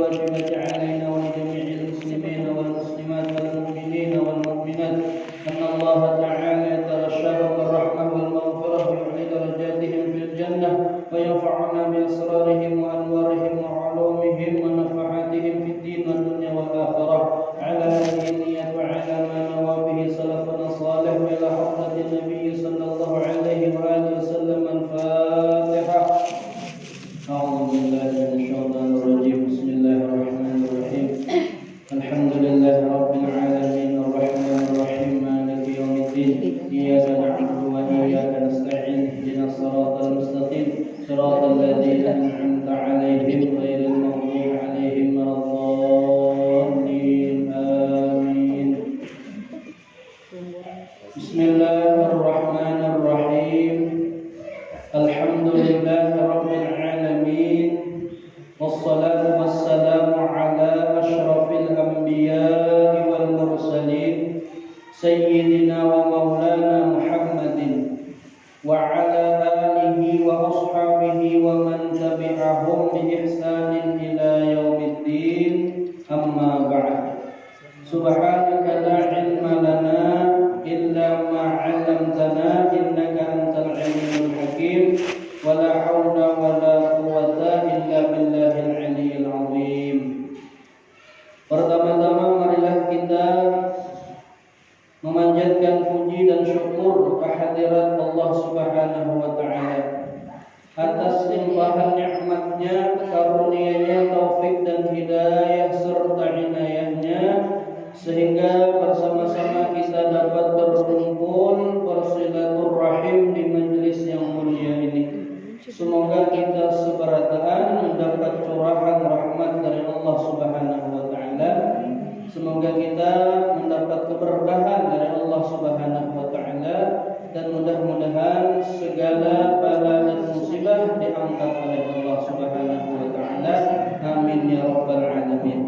واجبة علينا ولجميع المسلمين والمسلمات والمؤمنين والمؤمنات أن الله تعالى يتغشاهم بالرحمة والمغفرة ويعلي درجاتهم في الجنة وينفعنا بأسرارهم وأنوارهم وعلومهم ونفحاتهم في الدين والدنيا والآخرة على هذه النية وعلى ما نوى به سلفنا الصالح إلى حضرة النبي صلى الله عليه وآله وسلم. الفاتحة. أعوذ بالله من الشيطان الرجيم. بسم الله الرحمن الرحيم. الحمد لله رب العالمين الرحمن الرحيم مالك يوم الدين إياك نعبد وإياك نستعين اهدنا الصراط المستقيم صراط الذين أنعمت عليهم غير المغضوب عليهم ولا الضالين آمين. بسم الله الرحمن الرحيم. الحمد لله رب العالمين والصلاة والسلام على أشرف الأنبياء والمرسلين سيدنا ومولانا محمد وعلى آله وأصحابه ومن تبعهم بإحسان إلى يوم الدين. أما بعد. سبحانك لا علم لنا إلا ما علمتنا إنك أنت العليم الحكيم ولا حول ولا قوة إلا بالله العلي العظيم. Pertama-tama marilah kita memanjatkan puji dan syukur kehadirat Allah Subhanahu wa taala atas limpahan nikmatnya, karunia-Nya, taufik dan hidayah serta inayahnya sehingga bersama-sama kita dapat berkumpul bersilaturahim di majelis yang mulia ini. Semoga kita seberataan mendapat curahan rahmat dari Allah Subhanahu wa taala. Semoga kita mendapat keberkahan dari Allah Subhanahu wa taala dan mudah-mudahan segala bala dan musibah diangkat oleh Allah Subhanahu wa taala. Amin ya rabbal alamin.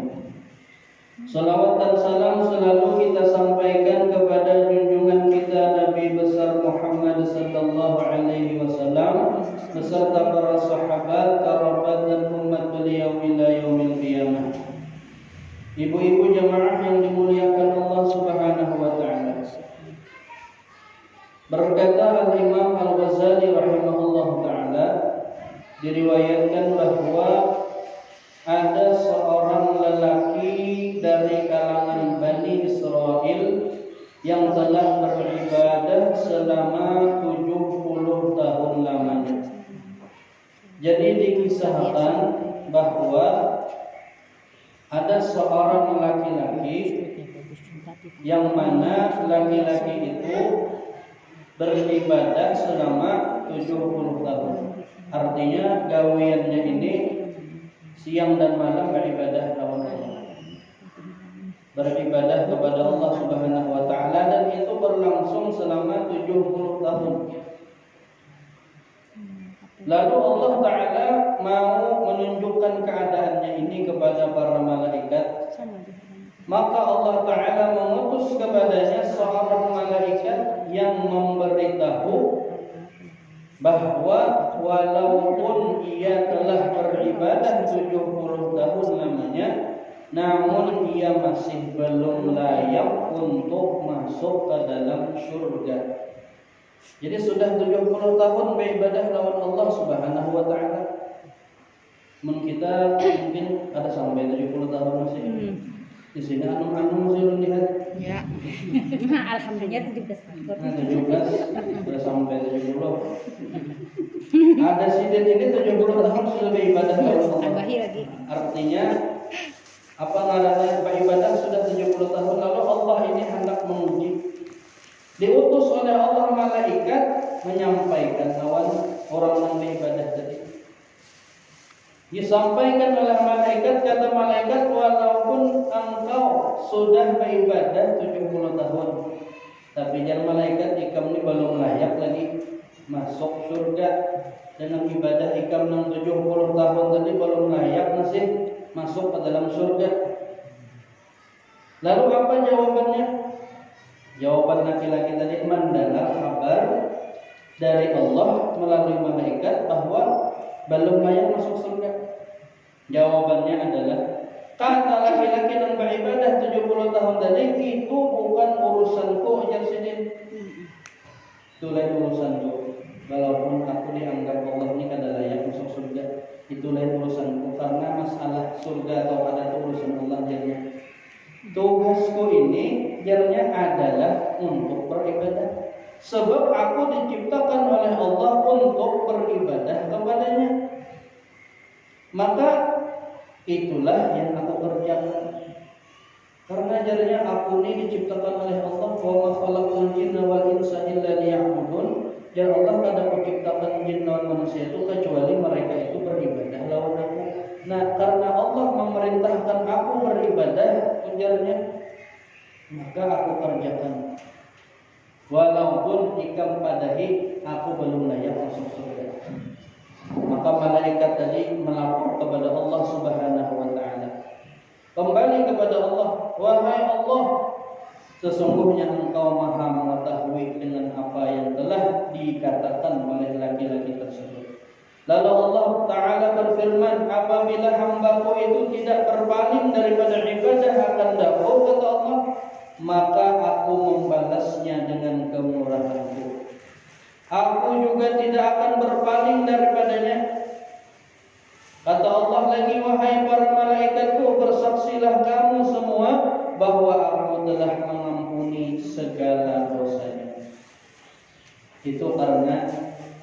Salawat dan salam selalu kita sampaikan kepada junjungan kita Nabi besar Muhammad sallallahu alaihi wasallam beserta para sahabat, kerabat dan umat beliau ila yaumil qiyamah. Ibu-ibu jemaah yang dimuliakan Allah Subhanahu wa taala. Berkata Al-Imam Al-Ghazali rahimahullah taala, diriwayatkan bahwa ada seorang lelaki dari kalangan Bani Israel yang telah beribadah selama 70 tahun lamanya. Jadi dikisahkan bahwa ada seorang laki-laki yang mana laki-laki itu beribadah selama 70 tahun. Artinya gaweannya ini siang dan malam beribadah kepada Allah, beribadah kepada Allah Subhanahu wa taala, dan itu berlangsung selama 70 tahun. Lalu Allah taala mau menunjukkan keadaannya ini kepada para malaikat. Maka Allah taala mengutus kepadanya seorang malaikat yang memberitahu bahwa walaupun ia telah beribadah 70 tahun lamanya, namun ia masih belum layak untuk masuk ke dalam surga. Jadi sudah 70 tahun beribadah lawan Allah Subhanahu wa taala. Kita mungkin ada sampai 70 tahun masih. Di sini anu masih belum lihat. Ya. Alhamdulillah 17 tahun. 17 sudah sampai 70. Ada sidin ini 70 tahun sudah beribadah kepada Allah. Tambahi lagi. Artinya apa ngaranna beribadah sudah 70 tahun, lalu Allah ini hendak menguji. Diutus oleh Allah malaikat menyampaikan lawan orang yang beribadah tadi. Disampaikan oleh malaikat, kata malaikat, walaupun engkau sudah beribadah 70 tahun, tapi jangan malaikat ikam ini belum layak lagi masuk surga. Dengan ibadah ikam 70 tahun tadi belum layak masih masuk ke dalam surga. Lalu apa jawabannya? Jawaban laki-laki tadi mendengar kabar dari Allah melalui malaikat bahwa belum layak masuk surga. Jawabannya adalah Kata laki-laki yang beribadah 70 tahun tadi, itu bukan urusanku, ujar Sidin. Itu lain urusanku. Walaupun aku dianggap Allah ini kada layak masuk surga, itu lain urusanku. Karena masalah surga atau kada itu urusan Allah jadinya. Tugasku ini jadinya adalah untuk beribadah. Sebab aku diciptakan oleh Allah untuk beribadah kepadanya. Maka itulah yang aku kerjakan. Karena jadinya aku ini diciptakan oleh Allah. Wa ma khalaqtul jinna wal insa illa liya'budun. Dan Allah kada menciptakan jin dan manusia itu kecuali mereka itu beribadah lawan aku. Nah, karena Allah memerintahkan aku beribadah, ujarnya, maka aku kerjakan. Walaupun ikam padahi aku belum layak masuk surga. Maka malaikat tadi melapor kepada Allah Subhanahu wa taala. Kembali kepada Allah, wahai Allah, sesungguhnya Engkau Maha mengetahui dengan apa yang telah dikatakan oleh laki-laki tersebut. Lalu Allah Ta'ala berfirman, apabila hambaku itu tidak berpaling daripada ibadah akan daku, kata Allah, maka aku membalasnya dengan kemurahanku. Aku juga tidak akan berpaling daripadanya. Kata Allah lagi, wahai para malaikatku, bersaksilah kamu semua bahwa aku telah mengampuni segala dosanya. Itu karena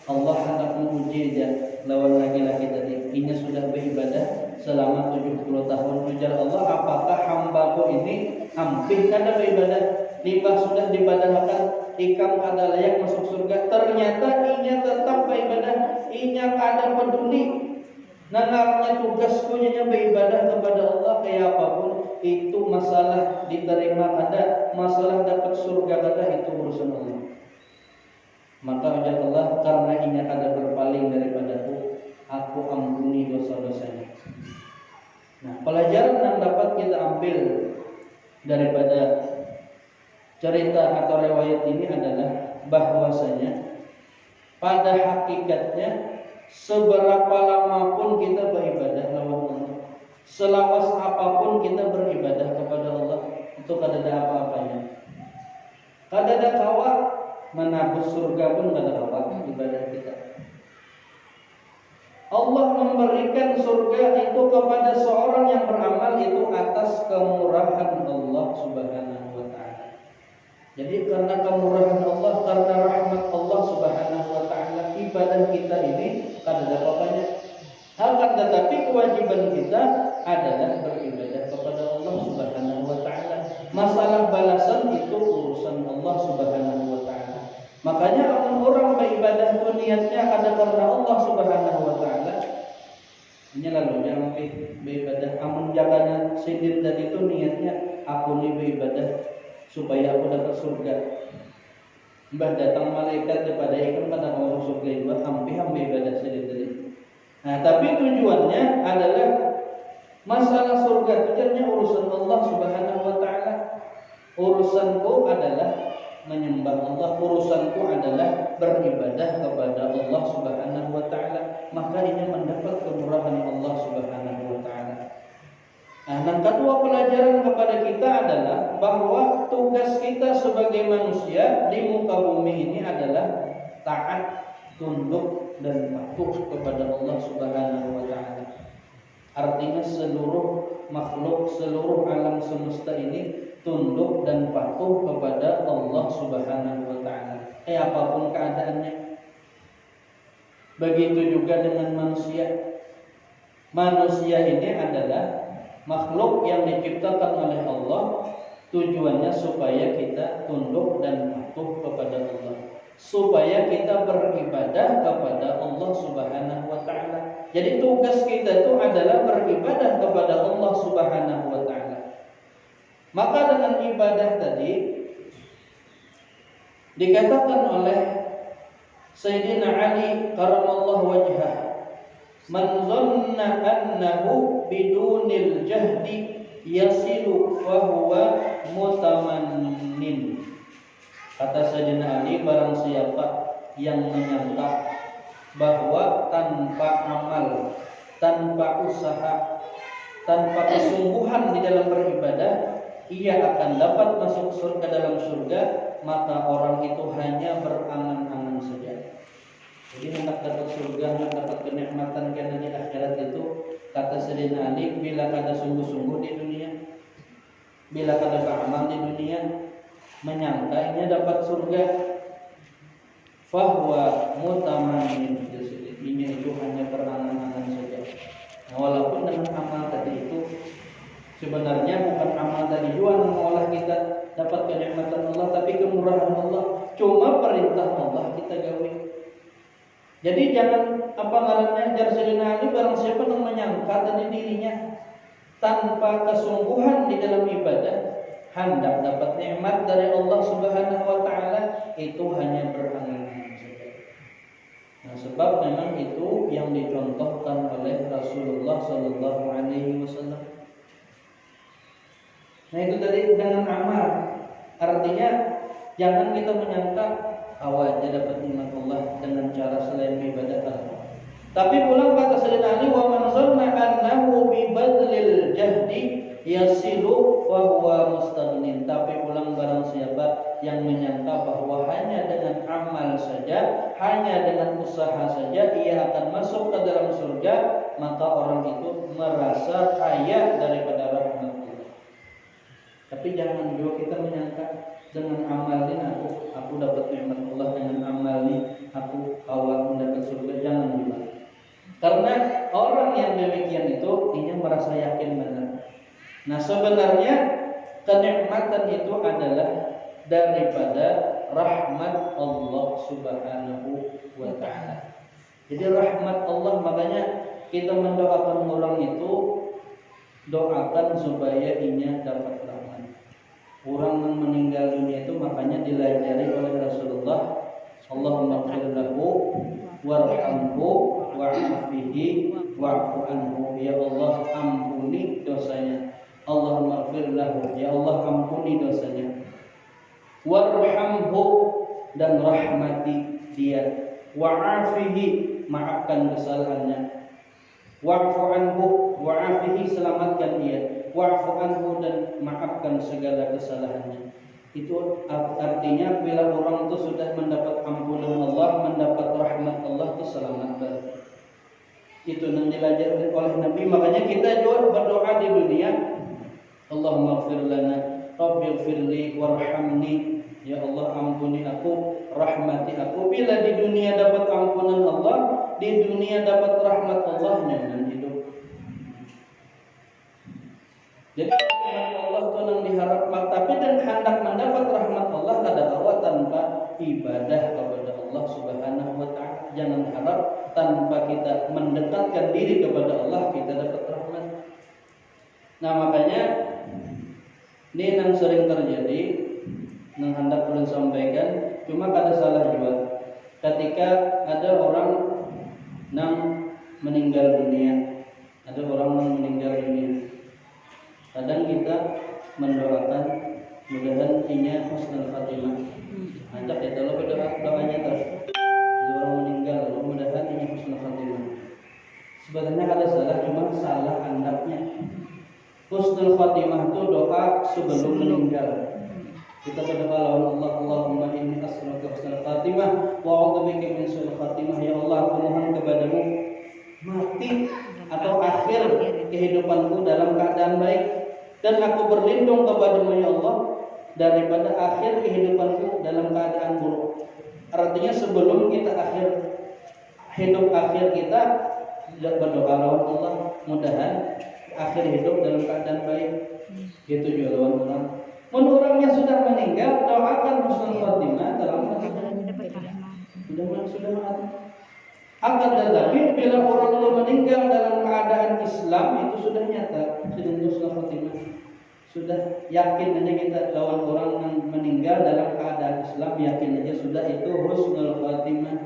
Allah hendak menguji lawan laki-laki tadi. Ini sudah beribadah selama 70 tahun. Ujar Allah, apakah hambaku ini hampir kada beribadah? Limbah sudah dibadahkan, ikam kada layak masuk surga. Ternyata inya tetap beribadah, inya kada peduli. Nangarnya tugasku nya beribadah kepada Allah kayak apapun. Itu masalah diterima ada, masalah dapat surga kada, itu urusan Allah. Maka ujar Allah, karena inya kada berpaling daripadaku, aku ampuni dosa-dosanya. Nah, pelajaran yang dapat kita ambil daripada cerita atau riwayat ini adalah bahwasanya pada hakikatnya seberapa lama pun kita beribadah lawan Allah, selawas apapun kita beribadah kepada Allah, itu kada ada apa-apanya. Kada ada kawa menabus surga pun kada kawa ibadah kita. Allah memberikan surga itu kepada seorang yang beramal itu atas kemurahan Allah Subhanahu wa taala. Jadi karena kemurahan Allah, karena rahmat Allah Subhanahu wa taala, ibadah kita ini kada ada apa-apanya. Akan tetapi kewajiban kita adalah beribadah kepada Allah Subhanahu wa taala. Masalah balasan itu urusan Allah Subhanahu wa taala. Makanya orang beribadah itu niatnya ada karena Allah Subhanahu wa taala. Ini lalu yang beribadah amun jakana sidin tadi itu niatnya aku ni beribadah supaya aku dapat surga. Mbah datang malaikat daripada ikan pada mau surga itu hampir ibadah sidin tadi. Nah, tapi tujuannya adalah masalah surga itu urusan Allah Subhanahu wa taala. Urusanku adalah menyembah Allah, urusanku adalah beribadah kepada Allah Subhanahu wa taala. Maka ini mendapat kemurahan Allah Subhanahu wa taala. Nah, dan kedua pelajaran kepada kita adalah bahwa tugas kita sebagai manusia di muka bumi ini adalah taat, tunduk dan patuh kepada Allah Subhanahu wa taala. Artinya seluruh makhluk, seluruh alam semesta ini tunduk dan patuh kepada Allah Subhanahu wa taala. Apapun keadaannya. Begitu juga dengan manusia. Manusia ini adalah makhluk yang diciptakan oleh Allah, tujuannya supaya kita tunduk dan patuh kepada Allah, supaya kita beribadah kepada Allah Subhanahu wa taala. Jadi tugas kita itu adalah beribadah kepada Allah Subhanahu wa taala. Maka dengan ibadah tadi dikatakan oleh Sayyidina Ali karamallahu wajhah, man zanna annahu bidunil jahdi yasilu fahuwa mutamannin. Kata Sayyidina Ali, barang siapa yang menyangka bahwa tanpa amal, tanpa usaha tanpa kesungguhan di dalam beribadah, ia akan dapat masuk surga dalam surga, maka orang itu hanya berangan-angan saja. Jadi hendak dapat surga, hendak dapat kenikmatan karena di akhirat itu, kata Sayyidina Ali, bila kada sungguh-sungguh di dunia, bila kada beramal di dunia, menyangka ini dapat surga, fahuwa mutamannin, ini itu hanya berangan-angan saja. Nah, walaupun dengan amal tadi itu sebenarnya bukan amal tadi juga mengolah kita dapat kenikmatan Allah, tapi kemurahan Allah. Cuma perintah Allah kita gawe. Jadi jangan apa ngarannya jar Sayyidina Ali, barang siapa yang menyangka tadi dirinya tanpa kesungguhan di dalam ibadah hendak dapat nikmat dari Allah Subhanahu wa taala, itu hanya berangan-angan saja. Nah, sebab memang itu yang dicontohkan oleh Rasulullah sallallahu alaihi wasallam. Nah, itu tadi dengan amal. Artinya jangan kita menyangka awal aja dapat nikmat Allah dengan cara selain ibadah Allah. Tapi pulang kata Sayyidina Ali, wa man zanna annahu bi badlil jahdi yasilu fa huwa mustaghnin. Tapi pulang barang siapa yang menyangka bahwa hanya dengan amal saja, hanya dengan usaha saja ia akan masuk ke dalam surga, maka orang itu merasa kaya daripada rahmat Allah. Tapi jangan juga kita menyangka dengan amal ini aku dapat nikmat Allah, dengan amal ini aku awal mendapat surga. Jangan juga. Karena orang yang demikian itu dia merasa yakin benar. Nah, sebenarnya kenikmatan itu adalah daripada rahmat Allah Subhanahu wa taala. Jadi rahmat Allah, makanya kita mendoakan orang itu, doakan supaya inya dapat rahmat. Orang yang meninggal dunia itu makanya dilajari oleh Rasulullah, Allahumma ighfir lahu warhamhu wa'afihi wa'fu anhu. Ya Allah, ampuni dosanya. Allahumma ighfir lahu, ya Allah ampuni dosanya. Warhamhu, dan rahmati dia. Wa'afihi, maafkan kesalahannya. Wa'fu anhu, wa'afihi, selamatkan dia. Wa'fu anhu, dan maafkan segala kesalahannya. Itu artinya bila orang itu sudah mendapat ampunan Allah, mendapat rahmat Allah, itu selamat baru. Itu yang diajarkan oleh Nabi. Makanya kita juga berdoa di dunia, Allahumma ighfir lana, Rabbi ighfirli warhamni. Ya Allah, ampuni aku, rahmati aku. Bila di dunia dapat ampunan Allah, di dunia dapat rahmat Allah, nyaman hidup. Jadi Allah itu yang diharap, tapi dan hendak mendapat rahmat Allah kada awal tanpa ibadah kepada Allah Subhanahu wa taala. Jangan harap tanpa kita mendekatkan diri kepada Allah kita dapat rahmat. Nah, makanya ini yang sering terjadi, yang hendak perlu sampaikan, cuma kada salah juga. Ketika ada orang yang meninggal dunia, ada orang yang meninggal dunia, kadang kita mendoakan mudah-mudahan inya husnul khatimah. Ajak ya kalau doanya terus. Orang meninggal, mudah-mudahan inya husnul khatimah. Sebenarnya ada salah, cuma salah andapnya. Husnul khatimah itu doa sebelum meninggal. Kita berdoa lawan Allah, Allahumma inni as'aluka husnul khatimah wa a'udzubika min su'il khatimah. Ya Allah, aku mohon kepadamu mati atau akhir kehidupanku dalam keadaan baik, dan aku berlindung kepadamu ya Allah daripada akhir kehidupanku dalam keadaan buruk. Artinya sebelum kita hidup akhir kita berdoa lawan Allah, mudahan akhir hidup dalam keadaan baik. Gitu juga lawan orang. Orangnya sudah meninggal, doakan husnul khatimah dalam keadaan sudah mati. Akan tetapi bila orang itu meninggal dalam keadaan Islam, itu sudah nyata, sudah husnul khatimah. Sudah yakin aja kita lawan orang yang meninggal dalam keadaan Islam, yakin aja sudah itu husnul khatimah.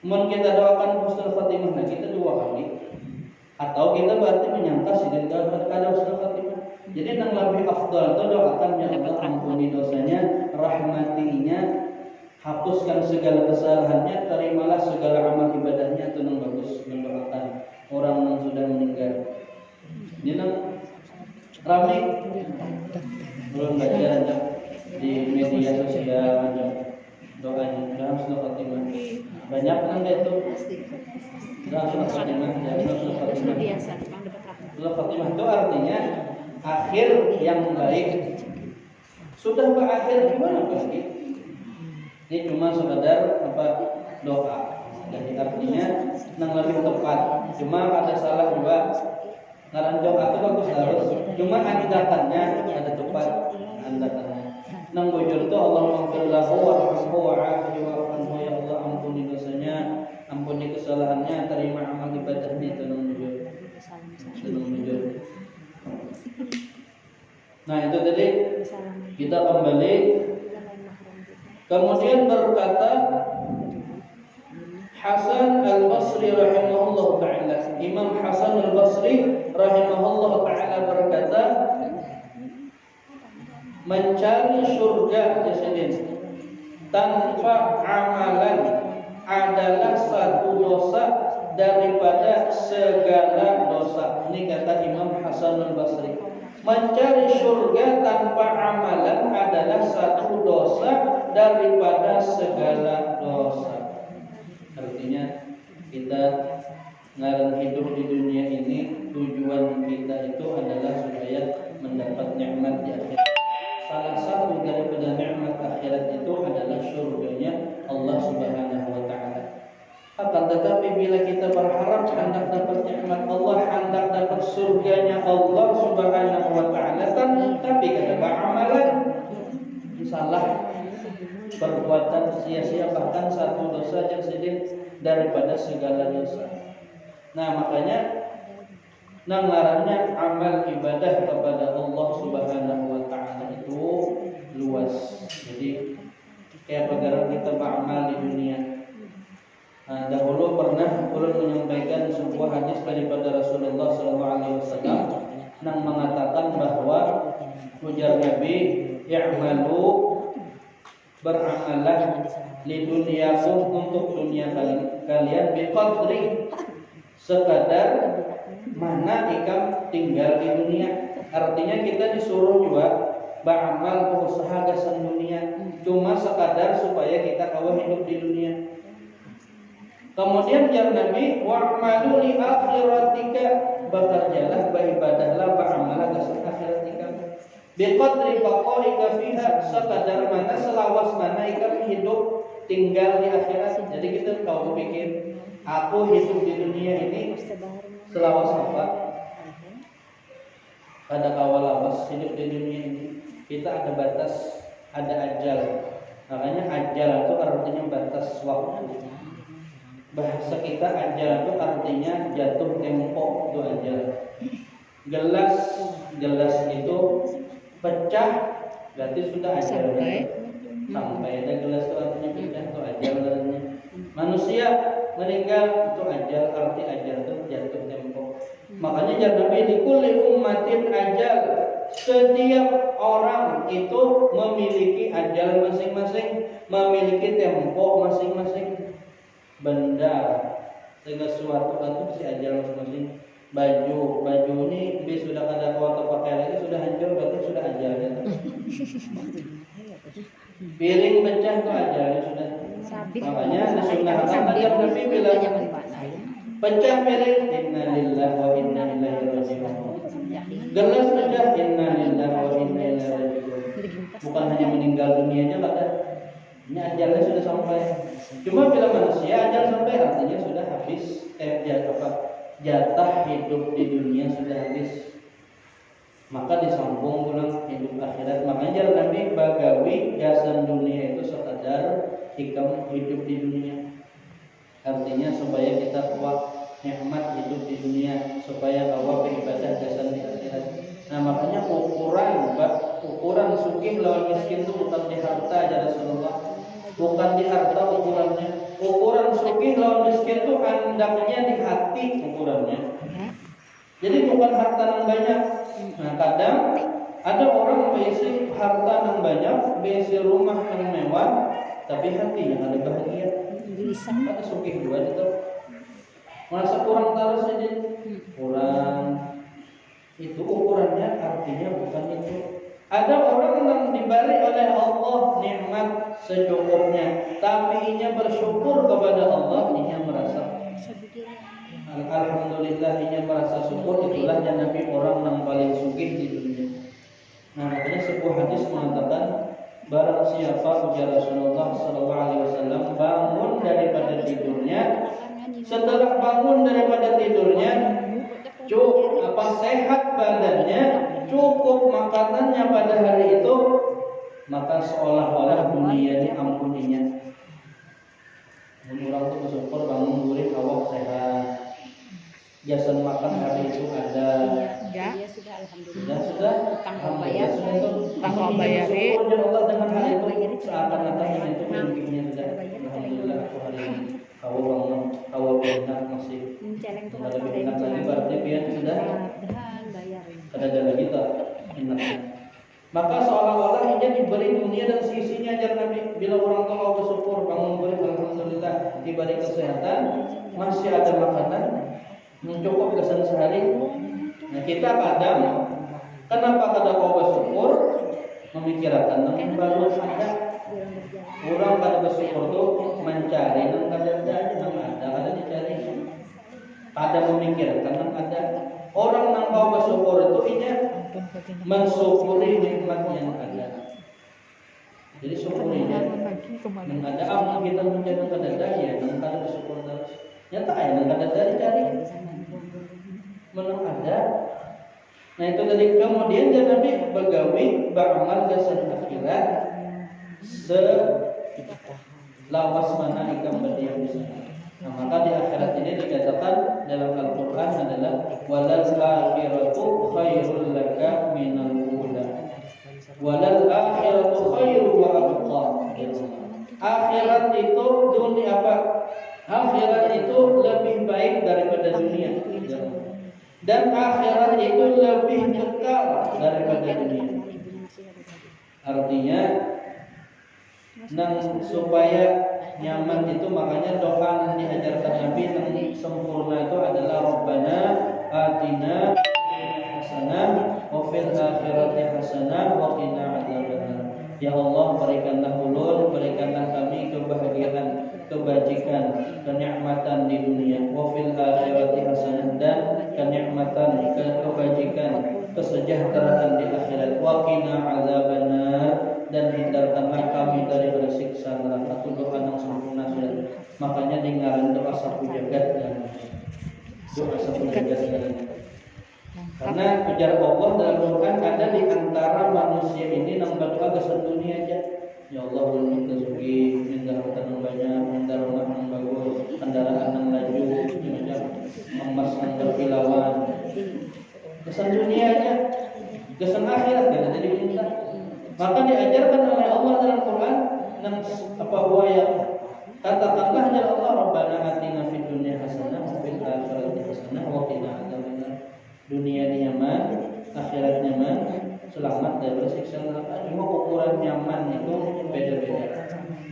Mun kita doakan husnul khatimah, nah kita dua kali. Atau kita berarti menyangka sudah ada husnul khatimah. Jadi yang lebih afdal itu doakan ya Allah ampuni dosanya, rahmatinya, hapuskan segala kesalahannya, terimalah segala amal ibadahnya. Itu yang bagus mendoakan orang yang sudah meninggal. Ini nang rame belum baca di media sosial ada doanya dalam surah Fatimah. Banyak kan itu dalam surah Fatimah, surah Fatimah itu artinya akhir yang baik. Sudah berakhir gimana lagi? Ini cuma sekadar doa. Jadi artinya nang lebih tepat. Cuma ada salah juga. Ngaran doa itu bagus harus. Cuma andatannya ada tepat andatannya. Nang bujur itu Allahumma ighfir lahu warhamhu wa'afihi wa'fu anhu, ya Allah ampuni dosanya, ampuni kesalahannya, terima amal ibadahnya. Itu nang bujur. Nah itu tadi kita kembali. Kemudian berkata Hasan al-Basri rahimahullah ta'ala, Imam Hasan al-Basri rahimahullah ta'ala berkata, mencari surga jasadin tanpa amalan adalah satu dosa daripada segala dosa. Ini kata Imam Hasan al-Basri. Mencari surga tanpa amalan adalah satu dosa daripada segala dosa. Artinya kita ngaran hidup di dunia ini, tujuan kita itu adalah supaya mendapat nikmat di akhirat. Salah satu daripada nikmat akhirat itu adalah surganya Allah Subhanahu wa taala. Akan tetapi bila kita berharap hendak dapat nikmat Allah, hendak dapat surganya Allah Subhanahu wa taala, tapi kada beramalan, salah perbuatan sia-sia, bahkan satu dosa yang sedikit daripada segala dosa. Nah makanya ngarannya amal ibadah kepada Allah Subhanahu wa taala itu luas. Jadi kayak bagaimana kita beramal di dunia. Nah, dahulu pernah ulun menyampaikan sebuah hadis daripada Rasulullah SAW yang mengatakan bahwa ujar Nabi, "I'malu, beramalah li dunyakum, untuk dunia kalian, biqadri, sekadar mana ikam tinggal di dunia." Artinya kita disuruh juga beramal, berusaha gasan dunia, cuma sekadar supaya kita kawah hidup di dunia. Kemudian jar Nabi, wa'malu li akhiratika, bekerjalah, beribadahlah, beramal gasan akhiratika, biqadri baqaika fiha, sekadar mana, selawas mana ikam hidup tinggal di akhirat. Jadi kita kau pikir aku hidup di dunia ini selawas apa? Pada kawal lawas hidup di dunia ini kita ada batas, ada ajal. Makanya ajal itu artinya batas waktu. Bahasa kita ajal itu artinya jatuh tempo, itu ajal. Gelas itu pecah berarti sudah ajalnya. Sampai ada gelas itu artinya pecah, itu ajal artinya. Manusia meninggal itu ajal, arti ajal itu jatuh tempo. Makanya jangan Nabi di kulli ummatin ajal, setiap orang itu memiliki ajal masing-masing, memiliki tempo masing-masing. Benda segala sesuatu itu si ajal masing-masing. Baju ini bis sudah kada kuat pakai lagi, sudah hancur, berarti sudah ajalnya. Piring pecah itu ajalnya sudah. Makanya disunahkan tiap Nabi bilang pecah piring, inna lillahi wa inna ilaihi raji'un. Gelas pecah, inna lillahi wa inna ilaihi raji'un. Bukan hanya meninggal dunianya, kata ini ajalnya sudah sampai. Cuma bila manusia ajal sampai, artinya sudah habis. Jatah hidup di dunia sudah habis. Maka disambung pulang hidup akhirat. Makanya jalan Nabi bagawi gasan dunia itu sekadar hikam hidup di dunia. Artinya supaya kita kuat nikmat hidup di dunia, supaya bawa beribadah gasan di akhirat. Nah makanya ukuran sugih lawan miskin itu bukan di harta aja Rasulullah. Bukan di harta ukurannya. Ukuran sugih lawan miskin itu hendaknya di hati ukurannya. Jadi bukan harta yang banyak. Nah kadang ada orang berisi harta yang banyak, berisi rumah yang mewah, tapi hatinya ada bahagia. Ada sugih dua itu. Merasa kurang taruh saja. Kurang. Itu ukurannya artinya bukan itu. Ada orang yang diberi oleh Allah nikmat secukupnya, tapi ia bersyukur kepada Allah, ia merasa alhamdulillah, ia merasa syukur. Itulah yang Nabi orang yang paling sugih di dunia. Nah, makanya sebuah hadis mengatakan, barang siapa ujar Rasulullah sallallahu alaihi wasallam bangun daripada tidurnya, setelah bangun daripada tidurnya, sehat badannya, cukup makanannya pada hari itu, maka seolah-olah dunia diampuninya. Orang itu bersyukur bangun guring awak sehat, jasa makan hari itu ada. Sudah. Tanggung bayar. Tanggung bayar. Bersyukur Allah dengan hari itu seakan-akan itu mimpinya sudah. Alhamdulillah aku hari ini. Kau bangun, kau benar masih. Ada lebih enak lagi berarti biar sudah. Ada lagi tak enaknya. Maka seolah-olah ia diberi dunia dan sisinya ajar Nabi. Bila orang tua bersyukur bangun guring alhamdulillah diberi kesehatan, masih ada makanan mencukup kesan sehari. Nah, kita kadang kenapa kau bersyukur memikirkan yang baru ada. Orang pada bersyukur tuh mencari yang ada dicari. Ada memikirkan yang ada. Orang yang kau bersyukur itu ini mensyukuri nikmat yang ada. Jadi syukurinya yang ada. Apa kita mencari pada daya yang ada bersyukur terus. Nyata ya yang ada cari. Menang ada. Nah itu tadi kemudian dia Nabi begawi beramal dasar akhirat selawas mana ikam berdiam di sana. Nah, maka di akhirat ini dikatakan dalam Al-Quran adalah walal akhiratu khairul laka minal ula. Walal akhiratu khairu wa abqa. Akhirat itu dunia apa? Akhirat itu lebih baik daripada dunia. Dan akhirat itu lebih kekal daripada dunia. Artinya supaya nyaman itu, makanya doa yang diajarkan Nabi yang sempurna itu adalah Rabbana atina hasanah wa fil akhirati hasanah wa qina adzabannar. Ya Allah, berikanlah ulun, berikanlah kami kebahagiaan, kebajikan, kenikmatan di dunia, wa fil akhirati hasanah, dan kenikmatan, kebajikan, kesejahteraan di akhirat, wa qina adzabannar, dan hindarkanlah kami dari siksa neraka. Itu doa yang sempurna. Makanya dengaran doa sapu jagat dan doa sapu jagat. Karena ujar Allah dalam Quran ada di antara manusia ini yang berdoa ke dunia aja. Ya Allah, ulun kesugi, minta harta yang banyak, minta rumah yang bagus, kendaraan yang laju, emas yang berkilauan. Kesan dunia aja, kesan akhirat kan jadi minta. Maka diajarkan oleh Allah dalam Quran apa ya? Katakanlah ya Allah, Rabbana atina fid dunya hasanah wa fil akhirati hasanah wa qina adzabannar. Dunia nyaman, akhirat nyaman, selamat dari siksa neraka. Cuma ukuran nyaman itu beda-beda.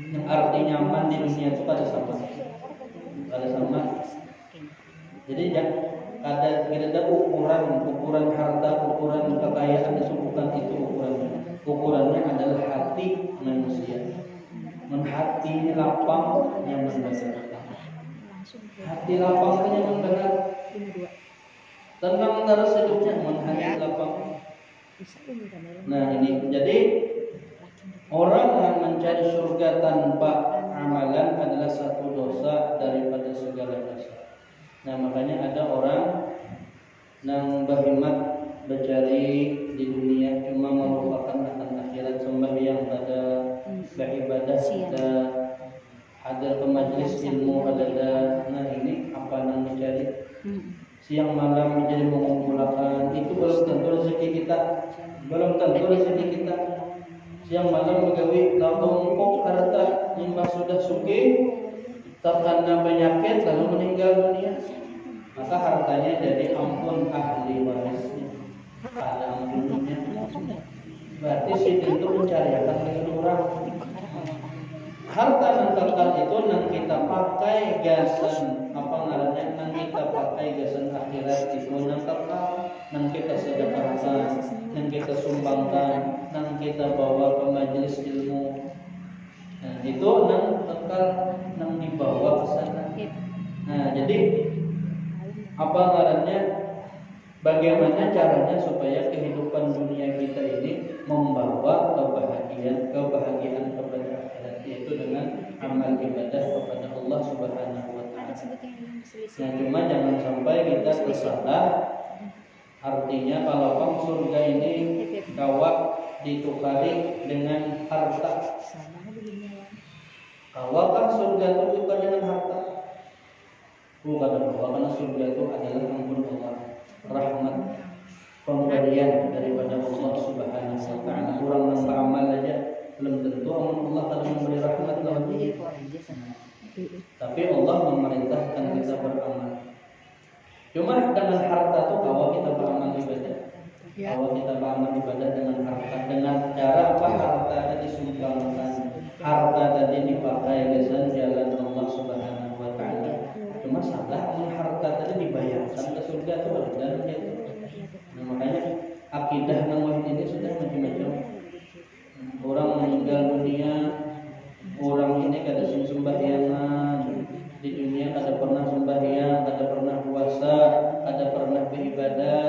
Yang arti nyaman di dunia itu pada sama. Jadi ada ukuran harta, ukuran kekayaan disebutkan itu ukurannya. Ukurannya adalah hati manusia. Hati lapang nyaman benar. Hati lapang nyaman benar. Tenang terus hidupnya, hati lapang. Nah ini jadi orang yang mencari surga tanpa amalan adalah satu dosa daripada segala dosa. Nah makanya ada orang yang berhimmat mencari di dunia cuma melupakan akan akhirat, sembahyang pada beribadah ada, hadir ke majelis ilmu ada. Nah ini apa yang mencari? Siang malam menjadi mengumpulkan, itu belum tentu rezeki kita. Siang malam begawi lampung harta yang sudah sugih terkena penyakit lalu meninggal dunia, maka hartanya jadi ampun ahli warisnya. Ada ampunnya. Berarti si itu mencarikan dengan orang. Harta yang kekal itu yang kita pakai gasan apa ngarannya, yang kita pakai gasan akhirat itu yang kekal. nang kita sedekahkan, nang kita sumbangkan, nang kita bawa ke majelis ilmu. Nah, itu nang tekal nang dibawa ke sana. Nah, jadi apa ngarannya? Bagaimana caranya supaya kehidupan dunia kita ini membawa kebahagiaan kepada akhirat, yaitu dengan amal ibadah kepada Allah Subhanahu wa taala. Nah, cuma jangan sampai kita tersalah. Artinya kalau surga ini kawak ditukari dengan harta. Kawak kan surga itu bukan dengan harta. Bukan bahwa karena surga itu adalah ampun Allah, rahmat, pemberian daripada Allah Subhanahu wa taala. Orang yang beramal aja belum tentu ampun Allah akan memberi rahmat lagi. Tapi Allah memerintahkan kita beramal. Cuma dengan harta itu kalau kita beramal ibadah. Kalau kita beramal ibadah dengan harta, dengan cara apa? Harta tadi disumbangkan, harta tadi dipakai ke jalan Allah Subhanahu wa taala. Cuma salah harta tadi dibayarkan ke surga itu dan gitu. Nah, makanya akidah nama ini sudah macam-macam. Orang meninggal dunia, orang ini kada sembahyangan di dunia, kada pernah sembahyang, kada pernah puasa, kada pernah beribadah,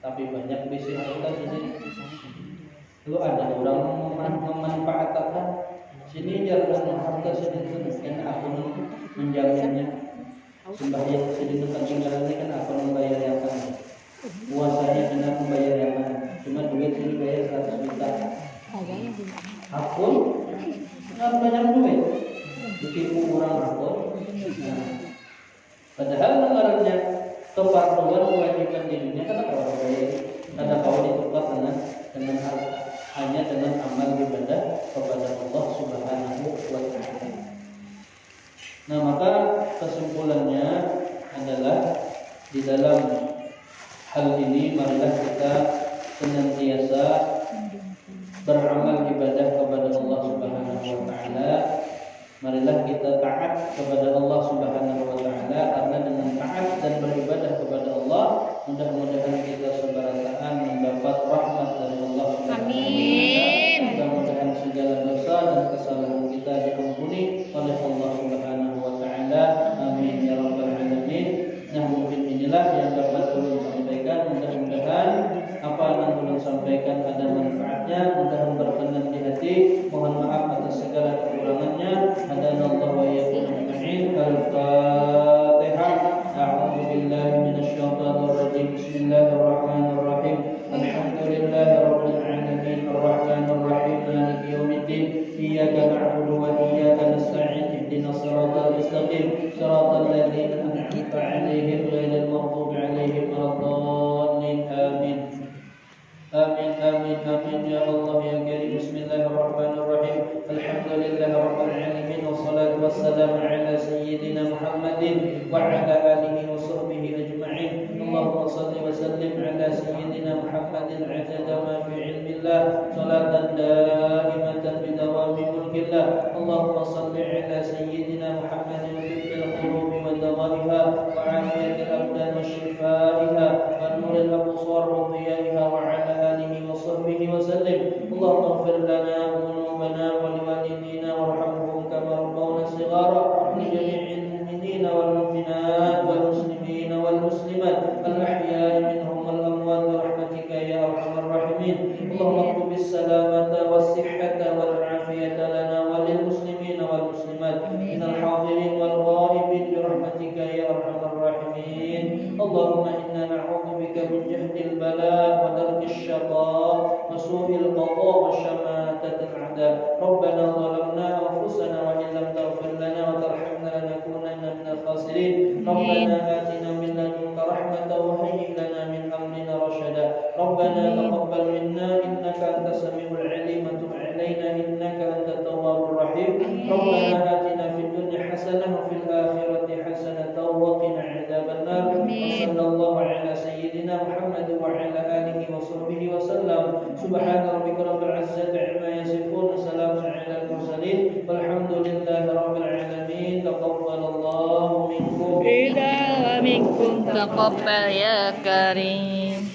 tapi banyak bisi harta sini. Lalu ada orang memanfaatkan sini jalan harta sini kan aku menjaminnya. Sembahyang sini tentang tinggalan ini kan aku membayar yang mana, puasanya dengan membayar yang mana. Cuma duit sini bayar 100 juta. Akun nggak banyak duit, ditipu orang akun. Nah, padahal mengarahnya keparduan kewajiban di dunia kan kalau bayar, ada kau ditukar dengan harta, hanya dengan amal ibadah kepada Allah Subhanahu wa taala. Nah, maka kesimpulannya adalah di dalam hal ini marilah kita senantiasa beramal ibadah kepada Allah Subhanahu wa taala. Marilah kita taat kepada Allah Subhanahu wa taala, karena dengan taat dan beribadah kepada Allah mudah-mudahan kita sebarasaan mendapat rahmat dari Allah Subhanahu wa taala. Amin. Mudah-mudahan segala dosa dan kesalahan kita diampuni oleh Allah Subhanahu wa taala. Amin ya rabbal alamin. Nah, mungkin inilah yang dapat ulun sampaikan. Mudah-mudahan apa yang ulun sampaikan ada manfaatnya, mudah-mudahan berkenan di hati. Mohon maaf atas segala kekurangannya. Hadanallahu wa iyyakum ajma'in. Al-Fatihah. A'udzu billahi minasyaitonir rajim. Bismillahirrahmanirrahim. Alhamdulillahirabbil alamin. Arrahmanir rahim. Maliki yaumiddin. Iyyaka na'budu wa iyyaka nasta'in. Ihdinas siratal mustaqim. Siratal ladzina an'amta 'alaihim ghairil maghdubi 'alaihim waladdallin. Amin. Amin amin amin ya Allah ya Karim. Bismillahirrahmanirrahim. Alhamdulillah rabbil alamin wassalatu wassalamu ala sayyidina Muhammadin wa ala alihi wa sahbihi ajma'in. Allahumma shalli wa sallim ala sayyidina Muhammadin adada ma fi ilmillah salatan daimatan bidawami mulkillah. Allahumma shalli ala sayyidina Muhammadin tibbil qulubi wa dawaiha wa afiyatil abdan wa shifaiha wa nuril absar wa dhiyaiha wa ala alihi wa sahbihi wa sallim. Allahumma ighfir lana dhunubana wa liwalidina warhamhum kama rabbawna shighara. Li jami'il mu'minina wal mu'minat wal muslimina wal muslimat al ahya'i minhum wal amwat bi rahmatika ya arhamar rahimin. Allahumma qub bis salamata was sihhata wal afiyata lana wa lil muslimina wal muslimat min al hadirin wal ghaibin bi rahmatika ya arhamar rahimin. Allahumma inna na'udzu bika min jahdil bala wa darkis syaqa wa su'il qada wa shamatatil a'da. Rabbana zalamna anfusana wa in lam taghfir lana wa tarhamna lanakunanna minal khasirin. Rabbana atina min ladunka rahmatan wa hayyi' lana min amrina rashada. Rabbana taqabbal minna innaka antas samiul 'alim wa tub 'alaina innaka antat tawwabur rahim. Rabbana atina fid dunya hasanah wa fil akhirati hasanah wa qina 'adzabannar. Sallallahu ala sayyidina Muhammad wa ala alihi wa sahbihi wa sallam. Subhana rabbika rabbil 'izzati 'amma yasifun. Salamun 'alal mursalin. Walhamdulillahi rabbil alamin. Taqabbalallahu minkum. Ida wa minkum taqabbal ya karim.